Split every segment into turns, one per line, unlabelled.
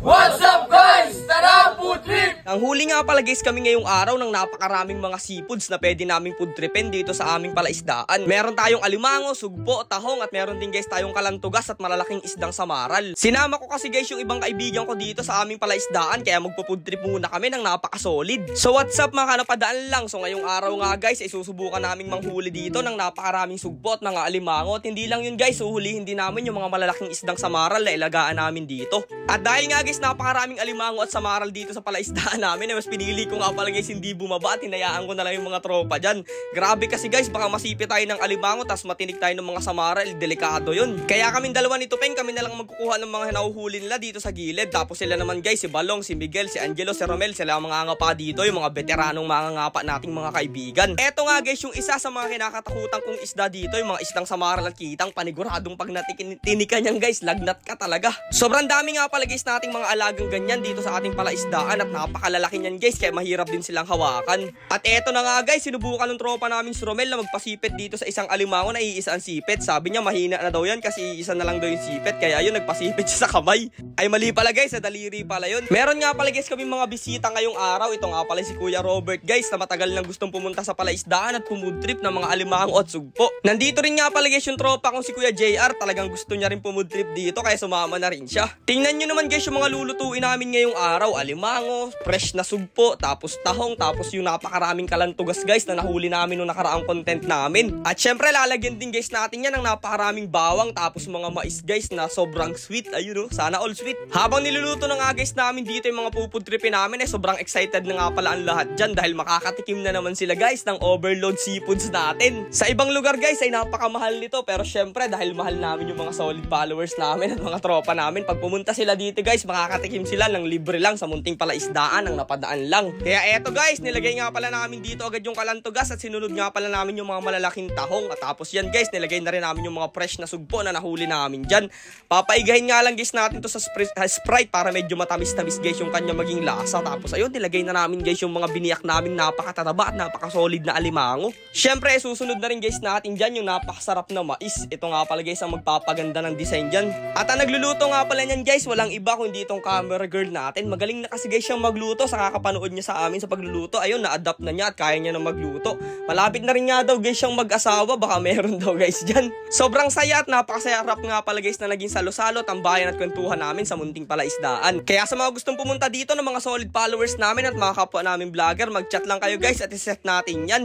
What's up guys? Tara, food trip!
Ang huli nga pala guys kami ngayong araw ng napakaraming mga seafoods na pwede naming food tripin dito sa aming palaisdaan. Meron tayong alimango, sugpo, tahong at meron din guys tayong kalantugas at malalaking isdang samaral. Sinama ko kasi guys yung ibang kaibigan ko dito sa aming palaisdaan kaya magpo-food trip muna kami ng napaka-solid. So what's up mga kanapadaan lang. So ngayong araw nga guys ay susubukan naming manghuli dito ng napakaraming sugpo at mga alimango. At hindi lang yun guys, uhulihin din namin yung mga malalaking isdang samaral na ilagaan namin dito. At dahil nga guys napakaraming alimango at samaral dito sa palaisdaan namin, mas pinili ko nga pala guys hindi bumaba at hinayaan ko na lang yung mga tropa dyan. Grabe kasi guys, baka masipit tayo ng alimango tapos matinik tayo ng mga samaral, delikado yun. Kaya kaming dalawa ni Tupeng, kami na lang magkukuha ng mga nahuhuli nila dito sa gilid. Tapos sila naman guys, si Balong, si Miguel, si Angelo, si Romel, sila ang mga ngapa dito, yung mga veteranong mga ngapa nating mga kaibigan. Eto nga guys, yung isa sa mga kinakatakutan kong isda dito, yung mga isdang samaral at kitang, paniguradong pag natinikan yan guys, lagnat ka talaga. Sobrang dami nga pala guys nating mga alagang ganyan dito sa ating palaisdaan at napakalalaki niyan guys, kaya mahirap din silang hawakan. At eto na nga guys, sinubukan ng tropa namin si Romel na magpasipit dito sa isang alimango na iisa ang sipit. Sabi niya mahina na daw yan kasi isa na lang daw yung sipit, kaya ayun nagpasipit siya sa kamay. Ay mali pala guys, sa daliri pala yun. Meron nga pala guys kami mga bisita ngayong araw. Ito nga pala si Kuya Robert guys, na matagal nang gustong pumunta sa palaisdaan at pumud trip ng mga alimango at sugpo. Nandito rin nga pala guys yung tropa kong si Kuya JR, talagang gusto niya rin pumud trip dito kaya sumama na rin siya. Tingnan nyo naman guys yung mga lulutuin namin ngayong araw. Alimango, fresh na sugpo, tapos tahong, tapos yung napakaraming kalantugas guys na nahuli namin nung nakaraang content namin. At syempre lalagyan din guys natin yan ng napakaraming bawang, tapos mga mais guys na sobrang sweet. Ayun o, sana all sweet. Habang niluluto na nga guys namin dito yung mga pupudripin namin, sobrang excited na nga pala ang lahat dyan dahil makakatikim na naman sila guys ng overload seafoods natin. Sa ibang lugar guys ay napakamahal nito, pero syempre dahil mahal namin yung mga solid followers namin at mga tropa namin, pag pumunta sila dito guys makakatikim sila ng libre lang sa munting palaisdaan ng napadaan lang. Kaya eto guys, nilagay nga pala namin dito agad yung kalantugas at sinunod nga pala namin yung mga malalaking tahong. At tapos yan guys, nilagay na rin namin yung mga fresh na sugpo na nahuli namin dyan. Papaigahin nga lang guys natin to sa Sprite para medyo matamis-tamis guys yung kanya maging lasa. Tapos ayun, nilagay na namin guys yung mga biniyak namin napakatataba at napakasolid na alimango. Syempre susunod na rin guys natin dyan yung napakasarap na mais. Ito nga pala guys ang magpapaganda ng design dyan. At ang nagluluto nga pala nyan guys, walang iba kundi itong camera girl natin. Magaling na kasi guys siyang magluto, sa kakapanood niya sa amin sa pagluluto. Ayun, na-adapt na niya at kaya niya na magluto. Malapit na rin nga daw guys siyang mag-asawa, baka meron daw guys dyan. Sobrang saya at napakasarap nga pala guys na naging salo-salo, tambayan at kwentuhan namin sa munting palaisdaan. Kaya sa mga gustong pumunta dito ng mga solid followers namin at mga kapwa namin vlogger, mag-chat lang kayo guys at iset natin yan.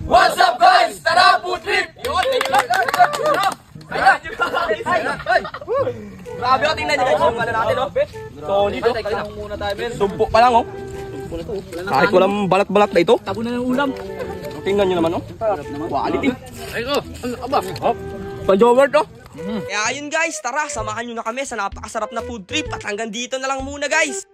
What's up guys? Tara, food trip!
Grabe o, tingnan nyo guys yung ano natin o. Solid o. Sumpo pa lang o. Kahit walang balat-balat na ito.
Tago na ng ulam.
Tingnan nyo naman o. Quality.
Ay ko, ano ka ba?
Pa-joward o. Kaya ayun guys, tara, samahan nyo na kami sa napakasarap na food trip. At hanggang dito na lang muna guys.